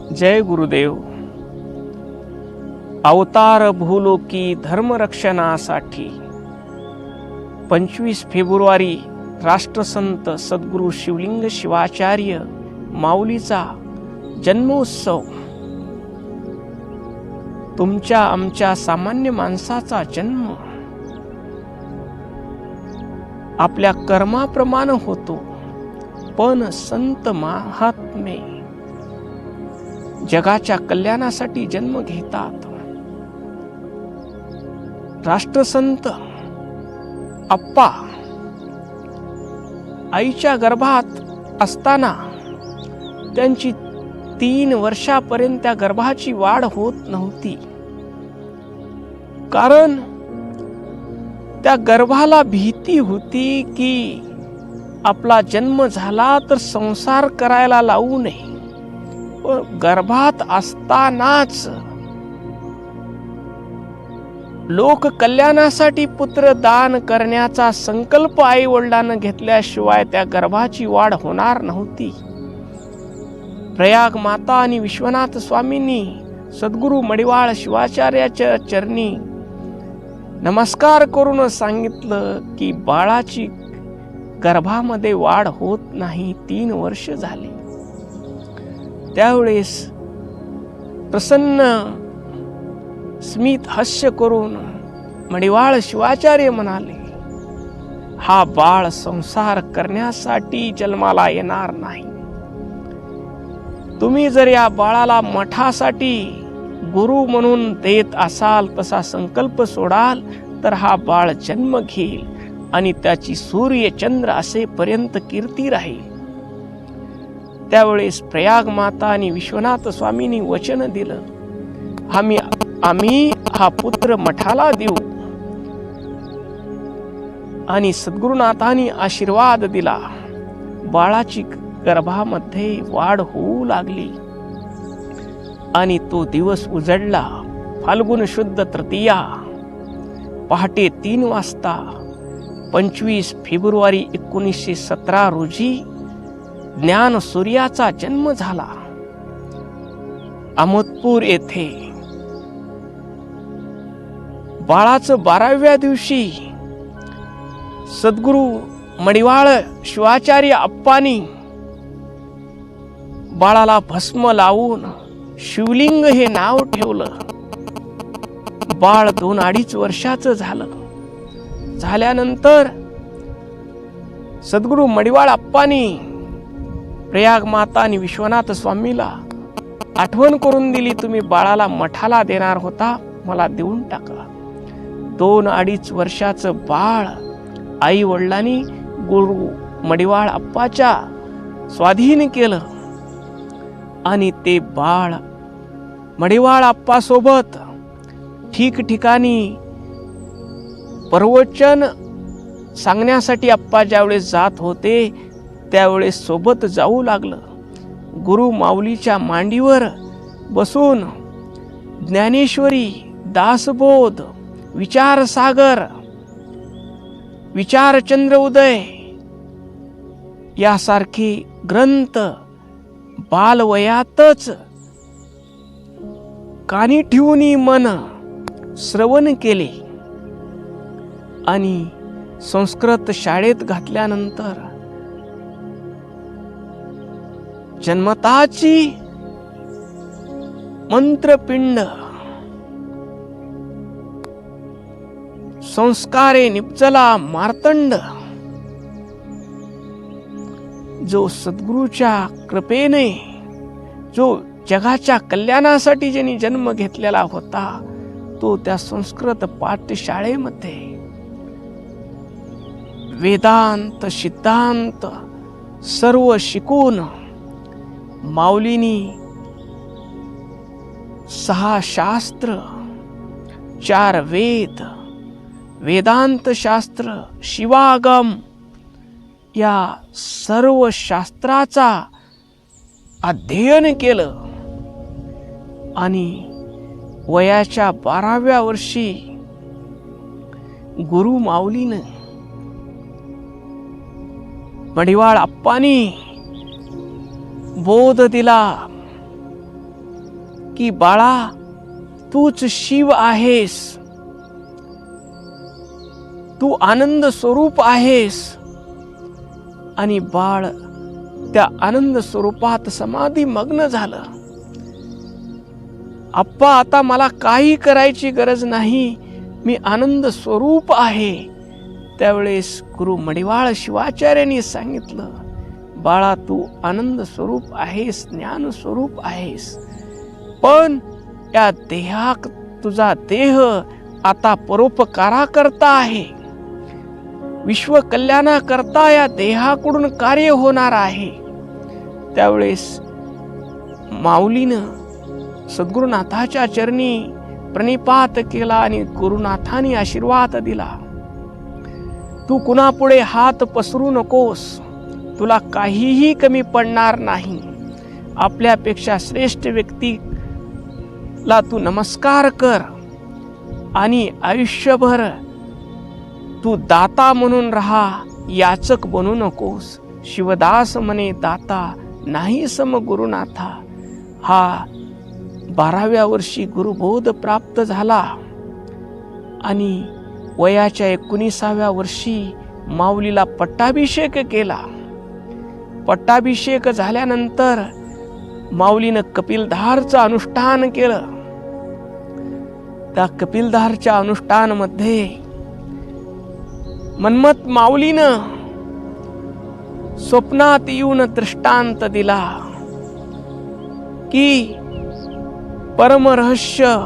जय गुरुदेव. अवतार भूलोकी धर्मरक्षणासाठी 25 फेब्रुवारी राष्ट्रसंत सद्गुरू शिवलिंग शिवाचार्य माऊलीचा जन्मोत्सव. तुमच्या आमच्या सामान्य माणसाचा जन्म आपल्या कर्माप्रमाणे होतो, पण संत महात्मे जगाच्या कल्याणासाठी जन्म घेतात. राष्ट्रसंत अप्पा आईच्या गर्भात असताना त्यांची 3 वर्षापर्यंत त्या गर्भाची वाढ होत नव्हती, कारण त्या गर्भाला भीती होती की आपला जन्म झाला तर संसार करायला लावू नये. गर्भात असतानाच लोक कल्याणासाठी पुत्र दान करण्याचा संकल्प आई वडिलांना घेतल्याशिवाय त्या गर्भाची वाढ होणार नव्हती. प्रयाग माता आणि विश्वनाथ स्वामींनी सद्गुरू मडिवाळ शिवाचार्याच्या चरणी नमस्कार करून सांगितलं की बाळाची गर्भामध्ये वाढ होत नाही. 3 वर्ष झाली. त्यावेळेस प्रसन्न स्मित हास्य करून मडिवाळ शिवाचार्य म्हणाले, हा बाळ संसार करण्यासाठी जन्माला येणार नाही. तुम्ही जर या बाळाला मठासाठी गुरु म्हणून देत असाल, तसा संकल्प सोडाल तर हा बाळ जन्म घेईल आणि त्याची सूर्य चंद्र असेपर्यंत कीर्ती राहील. त्यावेळेस प्रयाग माता आणि विश्वनाथ स्वामींनी वचन दिलं, आम्ही हा पुत्र मठाला देऊ. आणि सद्गुरुनाथांनी आशीर्वाद दिला. बाळाची गर्भामध्ये वाढ होऊ लागली आणि तो दिवस उजडला. फाल्गुन शुद्ध तृतीया पहाटे 3 वाजता 25 फेब्रुवारी 1917 रोजी ज्ञान सूर्याचा जन्म झाला. अहमदपूर येथे बाळाचं 12व्या दिवशी सद्गुरू मडिवाळ शिवाचार्य अप्पांनी बाळाला भस्म लावून शिवलिंग हे नाव ठेवलं. बाळ 2-2.5 वर्षाचं झालं. झाल्यानंतर सद्गुरू मडिवाळ अप्पांनी प्रयाग माता आणि विश्वनाथ स्वामीला आठवण करून दिली, तुम्ही बाळाला मठाला देणार होता, मला देऊन टाका. 2-2.5 वर्षाचं बाळ आई वडिलांनी गुरु मडिवाळ अप्पाच्या स्वाधीन केलं आणि ते बाळ मडिवाळ अप्पा सोबत ठिकठिकाणी प्रवचन सांगण्यासाठी अप्पा ज्यावेळेस जात होते त्यावेळेस सोबत जाऊ लागलं. गुरु माऊलीच्या मांडीवर बसून ज्ञानेश्वरी, दासबोध, विचारसागर, विचारचंद्र उदय यासारखे ग्रंथ बालवयातच कानी ठेवून मन श्रवण केले आणि संस्कृत शाळेत घातल्यानंतर जन्मताची मंत्रपिंड संस्कारे निपजला मार्तंड. जो सद्गुरूच्या कृपेने जो जगाच्या कल्याणासाठी ज्यांनी जन्म घेतलेला होता, तो त्या संस्कृत पाठशाळेमध्ये वेदांत सिद्धांत सर्व शिकून माऊलीनी 6 शास्त्र, 4 वेद, वेदांत शास्त्र, शिवागम या सर्व शास्त्राचा अध्ययन केलं आणि वयाच्या 12व्या वर्षी गुरु माऊलीनं मडिवाळ अप्पांनी बोध दिला की बाळा तूच शिव आहेस, तू आनंद स्वरूप आहेस. आणि बाळ त्या आनंद स्वरूपात समाधी मग्न झालं. आप्पा आता मला काही करायची गरज नाही, मी आनंद स्वरूप आहे. त्यावेळेस गुरु मडिवाळ शिवाचार्यांनी सांगितलं, बाळा तू आनंद स्वरूप आहेस, ज्ञान स्वरूप आहेस, पण या देहात तुझा देह आता परोपकाराकरता आहे, विश्व कल्याणाकरता या देहाकडून कार्य होणार आहे. त्यावेळेस माऊलीनं सद्गुरुनाथाच्या चरणी प्रणिपात केला आणि गुरुनाथांनी आशीर्वाद दिला, तू कुणापुढे हात पसरू नकोस, तुला काहीही कमी पडणार नाही. आपल्यापेक्षा श्रेष्ठ व्यक्तीला तू नमस्कार कर आणि आयुष्यभर तू दाता म्हणून राहा, याचक बनू नकोस. शिवदास म्हणे दाता नाही सम गुरुनाथा. हा 12व्या वर्षी गुरुबोध प्राप्त झाला आणि वयाच्या 19व्या वर्षी माऊलीला पट्टाभिषेक केला. पट्टाभिषेक झाल्यानंतर माऊलीनं कपिलधारचं अनुष्ठान केलं. त्या कपिलधारच्या अनुष्ठानामध्ये मन्मथ माऊलीनं स्वप्नात येऊन दृष्टांत दिला की परमरहस्य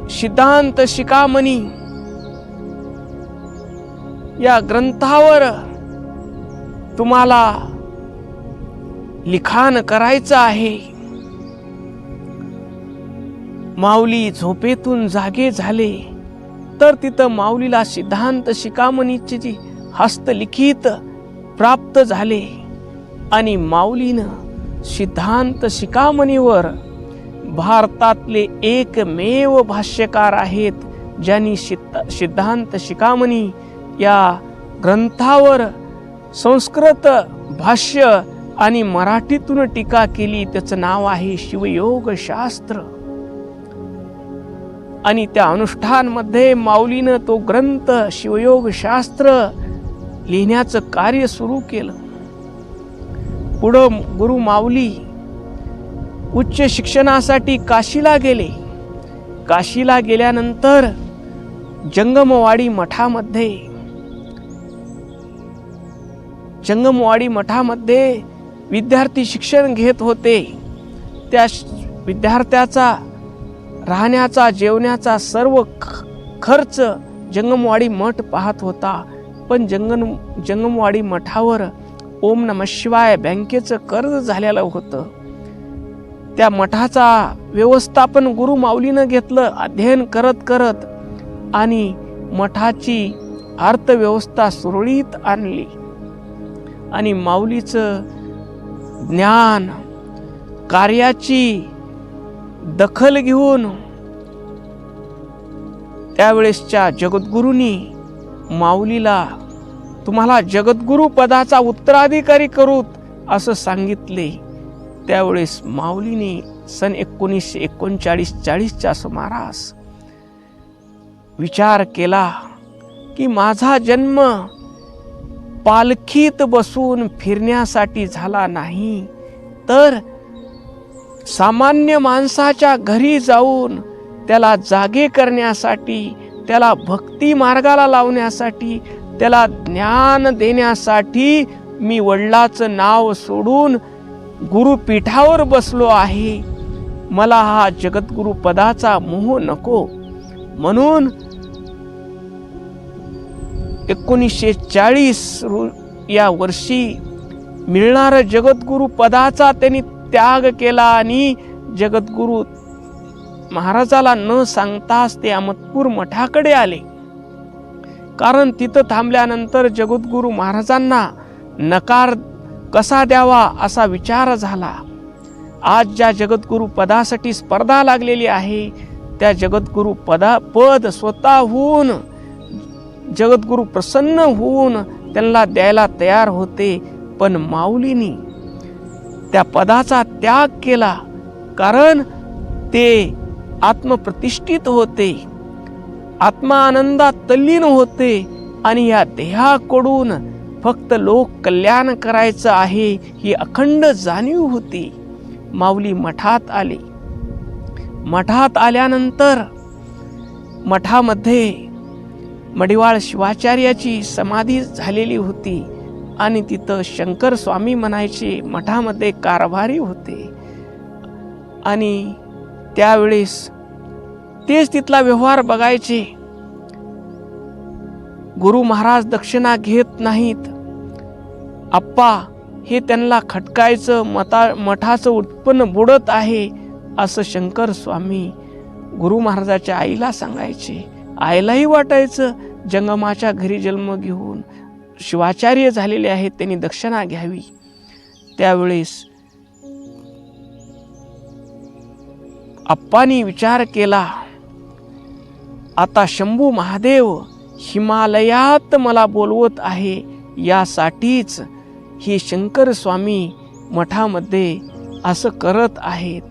सिद्धांत शिखामणी या ग्रंथावर तुम्हाला लिखाण करायचं आहे. माऊली झोपेतून जागे झाले तर तिथं माऊलीला सिद्धांत शिखामणीची जी हस्तलिखित प्राप्त झाले आणि माऊलीनं सिद्धांत शिखामणीवर भारतातले एकमेव भाष्यकार आहेत ज्यांनी सिद्धांत शिखामणी या ग्रंथावर संस्कृत भाष्य आणि मराठीतून टीका केली. त्याचं नाव आहे शिवयोग शास्त्र. आणि त्या अनुष्ठानमध्ये माऊलीनं तो ग्रंथ शिवयोग शास्त्र लिहिण्याचं कार्य सुरू केलं. पुढं गुरु माऊली उच्च शिक्षणासाठी काशीला गेले. काशीला गेल्यानंतर जंगमवाडी मठामध्ये विद्यार्थी शिक्षण घेत होते. त्या विद्यार्थ्याचा राहण्याचा जेवण्याचा सर्व खर्च जंगमवाडी मठ पाहत होता. पण जंगमवाडी मठावर ओम नमः शिवाय बँकेचं कर्ज झालेलं होतं. त्या मठाचा व्यवस्थापन गुरु माऊलीनं घेतलं. अध्ययन करत करत आणि मठाची अर्थव्यवस्था सुरळीत आणली आणि माऊलीचं ज्ञान कार्याची दखल घेऊन त्यावेळेसच्या जगद्गुरूंनी माऊलीला तुम्हाला जगद्गुरु पदाचा उत्तराधिकारी करू असं सांगितले. त्यावेळेस माऊलीने सन 1939-40च्या सुमारास विचार केला की माझा जन्म पालखीत बसून फिरण्यासाठी झाला नाही, तर सामान्य माणसाच्या घरी जाऊन त्याला जागे करण्यासाठी, त्याला भक्ती मार्गाला लावण्यासाठी, त्याला ज्ञान देण्यासाठी मी वडिलाचं नाव सोडून गुरुपीठावर बसलो आहे. मला हा जगद्गुरु पदाचा मोह नको. म्हणून 1940 या वर्षी मिळणाऱ्या जगद्गुरु पदाचा त्यांनी त्याग केला आणि जगद्गुरु महाराजाला न सांगताच ते अहमदपूर मठाकडे आले. कारण तिथं थांबल्यानंतर जगद्गुरु महाराजांना नकार कसा द्यावा असा विचार झाला. आज ज्या जगद्गुरु पदासाठी स्पर्धा लागलेली आहे त्या जगद्गुरु पद स्वतःहून जगद्गुरु प्रसन्न होऊन त्यांना द्यायला तयार होते. पण माऊलींनी त्या पदाचा त्याग केला. कारण ते आत्मप्रतिष्ठित होते, आत्मा आनंदात तल्लीन होते आणि या देहाकडून फक्त लोक कल्याण करायचं आहे ही अखंड जाणीव होती. माऊली मठात आले. मठात आल्यानंतर मठामध्ये मडिवाळ शिवाचार्याची समाधी झालेली होती आणि तिथं शंकर स्वामी म्हणायचे मठामध्ये कारभारी होते. आणि त्यावेळेस तेच तिथला व्यवहार बघायचे. गुरु महाराज दक्षिणा घेत नाहीत. आप्पा हे त्यांना खटकायचं, मठाचं उत्पन्न बुडत आहे असं शंकर स्वामी गुरु महाराजाच्या आईला सांगायचे. आईलाही वाटायचं जंगमाच्या घरी जन्म घेऊन शिवाचार्य झालेले आहेत, त्यांनी दक्षिणा घ्यावी. त्यावेळेस आप्पांनी विचार केला, आता शंभू महादेव हिमालयात मला बोलवत आहे, यासाठीच हे शंकर स्वामी मठामध्ये असं करत आहेत.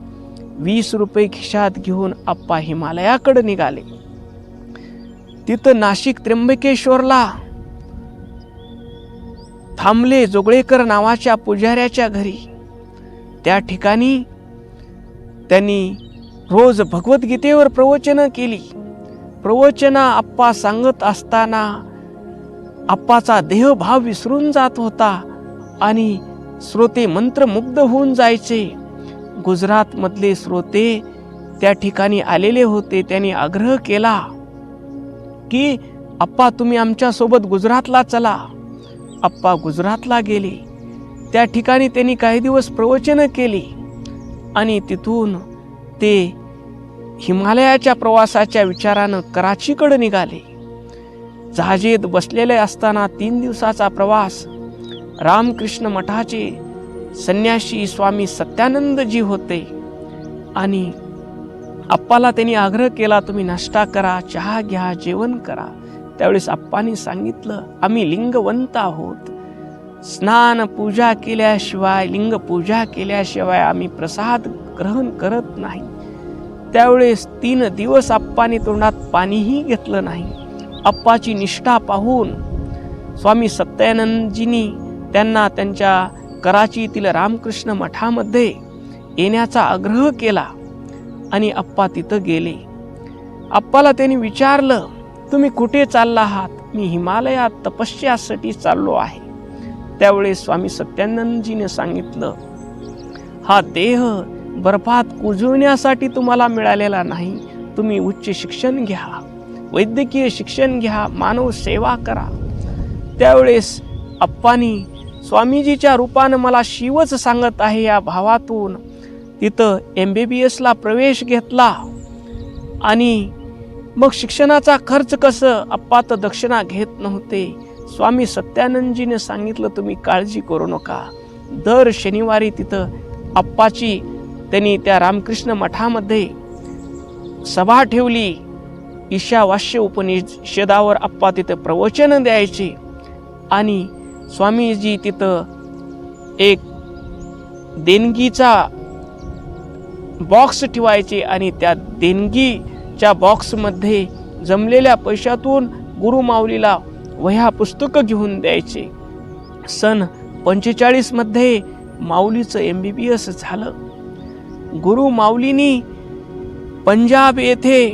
20 रुपये खिशात घेऊन आप्पा हिमालयाकडे निघाले. तिथं नाशिक त्र्यंबकेश्वरला थांबले जोगळेकर नावाच्या पुजाऱ्याच्या घरी. त्या ठिकाणी त्यांनी रोज भगवद्गीतेवर प्रवचनं केली. प्रवचना आप्पा सांगत असताना आप्पाचा देहभाव विसरून जात होता आणि श्रोते मंत्रमुग्ध होऊन जायचे. गुजरात मधले श्रोते त्या ठिकाणी आलेले होते. त्यांनी आग्रह केला की आप्पा तुम्ही आमच्या सोबत गुजरातला चला. आप्पा गुजरातला गेले. त्या ठिकाणी त्यांनी काही दिवस प्रवचन केली आणि तिथून ते हिमालयाच्या प्रवासाच्या विचारानं कराचीकडे निघाले. जहाजीत बसलेले असताना 3 दिवसाचा प्रवास रामकृष्ण मठाचे संन्यासी स्वामी सत्यानंदजी होते आणि आप्पाला त्यांनी आग्रह केला तुम्ही नाश्ता करा, चहा घ्या, जेवण करा. त्यावेळेस आप्पांनी सांगितलं आम्ही लिंगवंत आहोत, स्नान पूजा केल्याशिवाय, लिंग पूजा केल्याशिवाय आम्ही प्रसाद ग्रहण करत नाही. त्यावेळेस 3 दिवस आप्पांनी तोंडात पाणीही घेतलं नाही. आप्पाची निष्ठा पाहून स्वामी सत्यानंदजींनी त्यांना त्यांच्या कराचीतील रामकृष्ण मठामध्ये येण्याचा आग्रह केला आणि आप्पा तिथं गेले. आप्पाला त्यांनी विचारलं तुम्ही कुठे चालला आहात? मी हिमालयात तपस्यासाठी चाललो आहे. त्यावेळेस स्वामी सत्यानंदजीने सांगितलं हा देह बर्फात कुजवण्यासाठी तुम्हाला मिळालेला नाही. तुम्ही उच्च शिक्षण घ्या, वैद्यकीय शिक्षण घ्या, मानव सेवा करा. त्यावेळेस आप्पांनी स्वामीजीच्या रूपानं मला शिवच सांगत आहे या भावातून तिथं MBBSला प्रवेश घेतला. आणि मग शिक्षणाचा खर्च कसं? आप्पा तर दक्षिणा घेत नव्हते. स्वामी सत्यानंदजीने सांगितलं तुम्ही काळजी करू नका. दर शनिवारी तिथं आप्पाची त्यांनी त्या रामकृष्ण मठामध्ये सभा ठेवली. ईशावास्य उपनिषदावर आप्पा तिथं प्रवचन द्यायचे आणि स्वामीजी तिथं एक देणगीचा बॉक्स ठेवायचे आणि त्या देणगीच्या बॉक्समध्ये जमलेल्या पैशातून गुरु माऊलीला वह्या पुस्तकं घेऊन द्यायचे. सन 45 मध्ये माऊलीचं MBBS झालं. गुरु माऊलीनी पंजाब येथे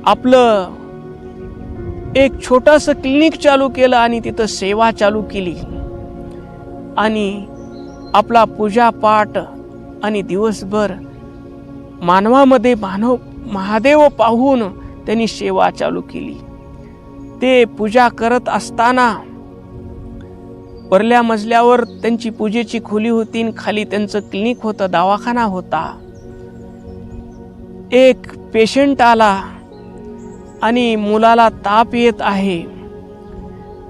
आपलं एक छोटंसं क्लिनिक चालू केलं आणि तिथं सेवा चालू केली आणि आपला पूजापाठ आणि दिवसभर मानवामध्ये महादेव पाहून त्यांनी सेवा चालू केली. ते पूजा करत असताना वरल्या मजल्यावर त्यांची पूजेची खोली होती, खाली त्यांचं क्लिनिक होतं, दवाखाना होता. एक पेशंट आला आणि मुलाला ताप येत आहे.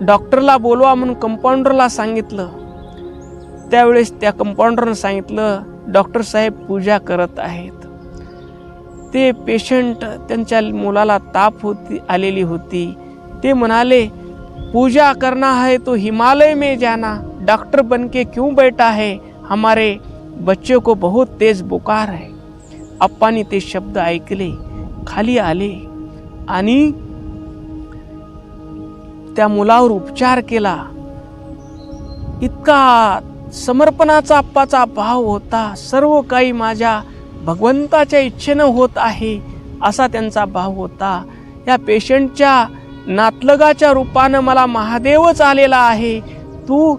डॉक्टरला बोलवा म्हणून कंपाऊंडरला सांगितलं. त्यावेळेस त्या कंपाऊंडरनं सांगितलं डॉक्टर साहेब पूजा करत आहेत. ते पेशंट त्यांच्या मुलाला ताप आलेली होती. ते म्हणाले पूजा करना है तो हिमालय में जाना, डॉक्टर बन के क्यों बैठा है, हमारे बच्चे को बहुत तेज बुखार है. आप्पांनी ते शब्द ऐकले, खाली आले आणि त्या मुलावर उपचार केला. इतका समर्पणाचा आप्पाचा भाव होता. सर्व काही माझ्या भगवंताच्या इच्छेनं होत आहे असा त्यांचा भाव होता. या पेशंटच्या नातलगाच्या रूपानं मला महादेवच आलेला आहे. तू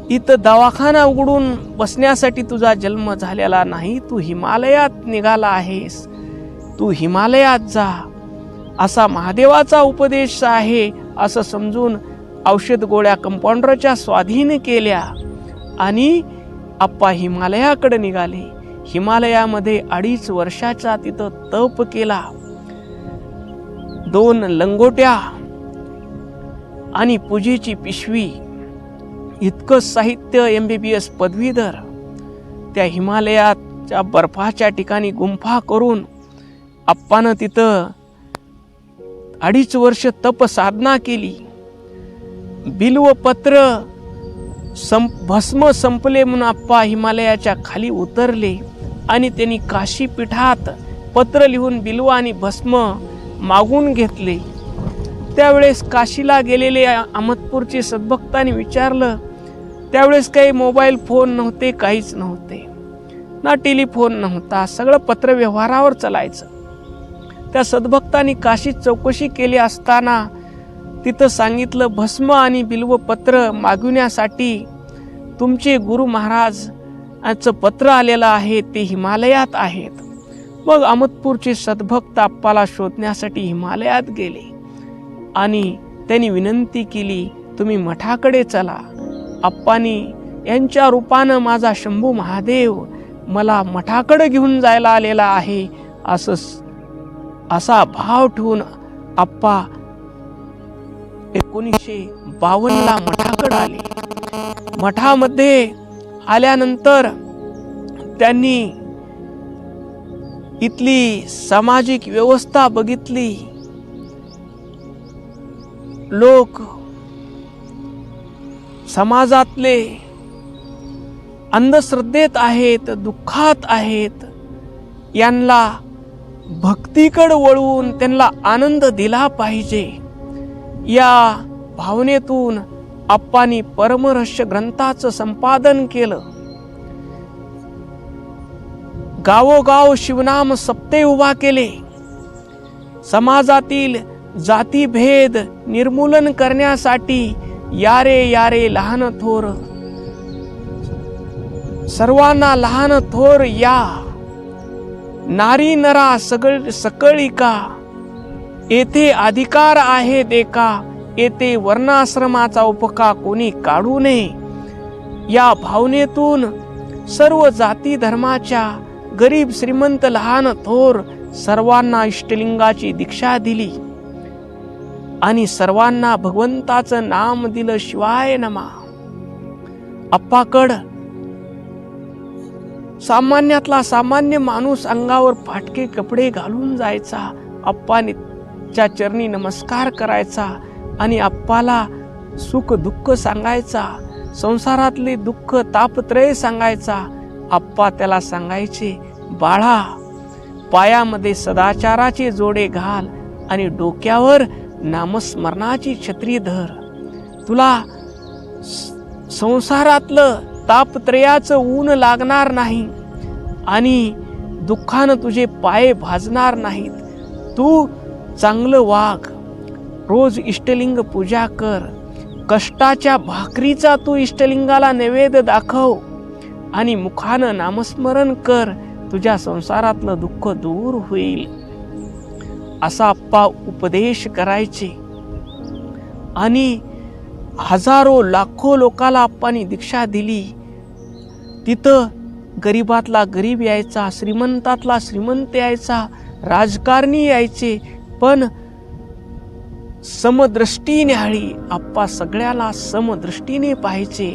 इथं दवाखाना उघडून बसण्यासाठी तुझा जन्म झालेला नाही. तू हिमालयात निघाला आहेस. तू हिमालयात जा असा महादेवाचा उपदेश आहे असं समजून औषध गोळ्या कंपाऊंडरच्या स्वाधीन केल्या आणि आप्पा हिमालयाकडे निघाले. हिमालयामध्ये 2.5 वर्षाचा तिथं तप केला. 2 लंगोट्या आणि पूजेची पिशवी इतकं साहित्य, MBBS पदवीधर त्या हिमालयाच्या बर्फाच्या ठिकाणी गुंफा करून आप्पानं तिथं 2.5 वर्ष तप साधना केली. बिल्वपत्र भस्म संपले म्हणून आप्पा हिमालयाच्या खाली उतरले आणि त्यांनी काशी पीठात पत्र लिहून बिल्व आणि भस्म मागून घेतले. त्यावेळेस काशीला गेलेले अहमदपूरचे सद्भक्तांनी विचारलं. त्यावेळेस काही मोबाईल फोन नव्हते, काहीच नव्हते, ना टेलिफोन नव्हता, सगळं पत्रव्यवहारावर चालायचं. त्या सद्भक्तांनी काशीत चौकशी केली असताना तिथं सांगितलं, भस्म आणि बिल्वपत्र मागविण्यासाठी तुमचे गुरु महाराजांचं पत्र आलेलं आहे, ते हिमालयात आहेत. मग अहमदपूरचे सद्भक्त आप्पाला शोधण्यासाठी हिमालयात गेले आणि त्यांनी विनंती केली, तुम्ही मठाकडे चला. आप्पांनी यांच्या रूपानं माझा शंभू महादेव मला मठाकडे घेऊन जायला आलेला आहे असा भाव ठेवून आप्पा 1952 मठाकडे आले. मठामध्ये आल्यानंतर त्यांनी इथली सामाजिक व्यवस्था बघितली. लोक समाजातले अंधश्रद्धेत आहेत, दुःखात आहेत. यांना भक्तीकडे वळवून त्यांना आनंद दिला पाहिजे या भावनेतून आप्पांनी परमरहस्य ग्रंथाचं संपादन केलं. गावोगाव शिवनाम सप्ते उभा केले. समाजातील जातीभेद निर्मूलन करण्यासाठी यारे यारे लहान थोर, सर्वांना लहान थोर या, नारी नरा सकळिका, येथे अधिकार आहे देका, येथे वर्णाश्रमाचा उपका कोणी काढू नये. या भावनेतून सर्व जाती धर्माच्या गरीब श्रीमंत लहान थोर सर्वांना इष्टलिंगाची दीक्षा दिली आणि सर्वांना भगवंताचं नाम दिलं, शिवाय नमा. आप्पाकड सामान्यातला सामान्य माणूस अंगावर फाटके कपडे घालून जायचा, आप्पाच्या चरणी नमस्कार करायचा आणि आप्पाला सुख दुःख सांगायचा, संसारातले दुःख तापत्रय सांगायचा. आप्पा त्याला सांगायचे, बाळा पायामध्ये सदाचाराचे जोडे घाल आणि डोक्यावर नामस्मरणाची छत्री धर. तुला संसारातलं तापत्रयाचं ऊन लागणार नाही आणि दुःखानं तुझे पाय भाजणार नाहीत. तू चांगलं वाग, रोज इष्टलिंग पूजा कर, कष्टाच्या भाकरीचा तू इष्टलिंगाला नैवेद्य दाखव आणि मुखानं नामस्मरण कर, तुझ्या संसारातलं दुःख दूर होईल असा आप्पा उपदेश करायचे. आणि हजारो लाखो लोकाला आप्पांनी दीक्षा दिली. तिथं गरीबातला गरीब यायचा, श्रीमंतातला श्रीमंत यायचा, राजकारणी यायचे, पण समदृष्टीने हळी आप्पा सगळ्याला समदृष्टीने पाहायचे.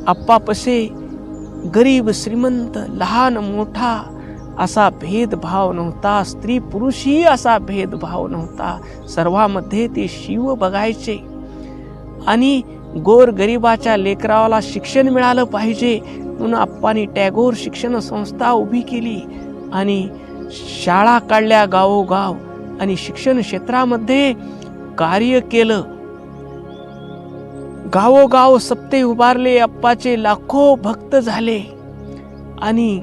आप्पापसे गरीब श्रीमंत लहान मोठा असा भेदभाव नव्हता, स्त्री पुरुषही असा भेदभाव नव्हता. सर्वांमध्ये ते शिव बघायचे. आणि गोर गरिबाच्या लेकराला शिक्षण मिळालं पाहिजे, म्हणून आप्पांनी टॅगोर शिक्षण संस्था उभी केली आणि शाळा काढल्या गावोगाव आणि शिक्षण क्षेत्रामध्ये कार्य केलं. गावोगाव सप्ते उभारले. आप्पाचे लाखो भक्त झाले आणि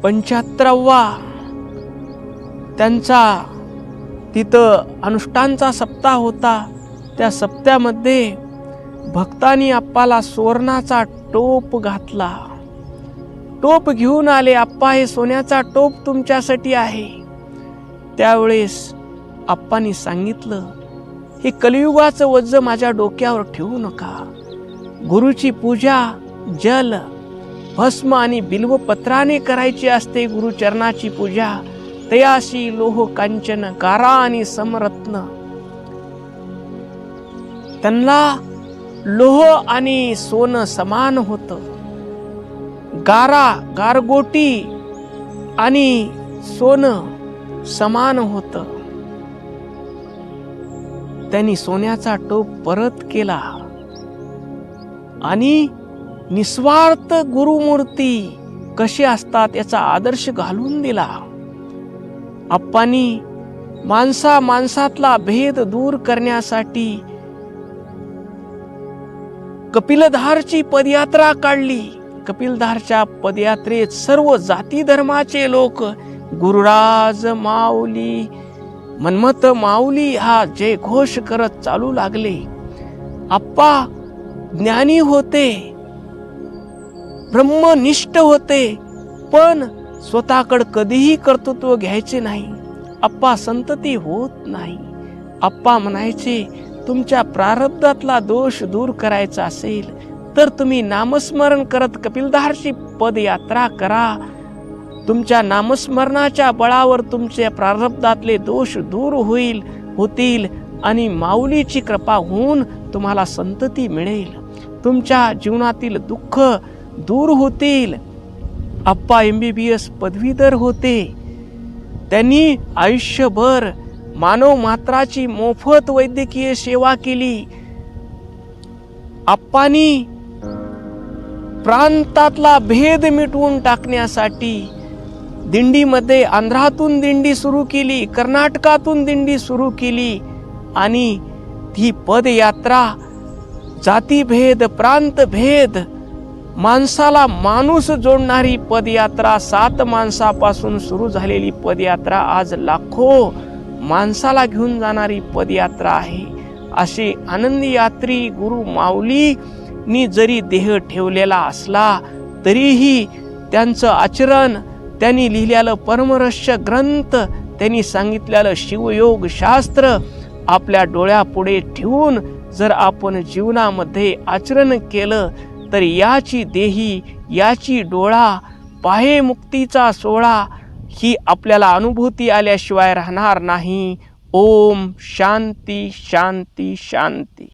75वा त्यांचा तिथं अनुष्ठानचा सप्ताह होता. त्या सप्त्यामध्ये भक्तांनी आप्पाला सुवर्णाचा टोप घातला. टोप घेऊन आले. आप्पा, हे सोन्याचा टोप तुमच्यासाठी आहे. त्यावेळेस आप्पांनी सांगितलं, हे कलियुगाचं वज्ज माझ्या डोक्यावर ठेवू नका. गुरुची पूजा जल, भस्म आणि बिल्वपत्राने करायची असते. गुरुचरणाची पूजा तयाशी लोह कांचन गारा आणि समरत्न. त्यांना लोह आणि सोनं समान होतं. गारगोटी आणि सोनं समान होतं. त्यांनी सोन्याचा टोप परत केला आणि निस्वार्थ गुरुमूर्ती कशी असतात याचा आदर्श घालून दिला. आप्पांनी माणसातला भेद दूर करण्यासाठी कपिलधारची पदयात्रा काढली. कपिलधारच्या पदयात्रेत सर्व जाती धर्माचे लोक गुरुराज माऊली, मन्मथ माऊली हा जयघोष करत चालू लागले. आप्पा ज्ञानी होते, ब्रह्मनिष्ठ होते, पण स्वतःकडे कधीही कर्तृत्व घ्यायचे नाही. आप्पा संतती होत नाही. आप्पा म्हणायचे, तुमच्या प्रारब्धातला दोष दूर करायचा असेल तर तुम्ही नामस्मरण करत कपिलधारची पदयात्रा करा. तुमच्या नामस्मरणाच्या बळावर तुमच्या प्रारब्धातले दोष दूर होतील आणि माऊलीची कृपा होऊन तुम्हाला संतती मिळेल. तुमच्या जीवनातील दुःख दूर होतील. आप्पा MBBS पदवीधर होते. त्यांनी आयुष्यभर मानव मात्राची मोफत वैद्यकीय सेवा केली. आप्पांनी प्रांतातला भेद मिटवून टाकण्यासाठी दिंडीमध्ये आंध्रातून दिंडी सुरू केली, कर्नाटकातून दिंडी सुरू केली आणि ती पदयात्रा जातीभेद, प्रांतभेद, माणसाला माणूस जोडणारी पदयात्रा, 7 माणसापासून सुरू झालेली पदयात्रा आज लाखो माणसाला घेऊन जाणारी पदयात्रा आहे. असे आनंदी यात्री गुरु माऊलींनी जरी देह ठेवलेला असला तरीही त्यांचं आचरण, त्यांनी लिहिलेलं परमरहस्य ग्रंथ, त्यांनी सांगितलेलं शिवयोग शास्त्र आपल्या डोळ्यापुढे ठेवून जर आपण जीवनामध्ये आचरण केलं तर याची देही, याची डोळा, पाहे मुक्तीचा सोहळा ही आपल्याला अनुभूती आल्याशिवाय राहणार नाही. ओम शांती शांती शांती.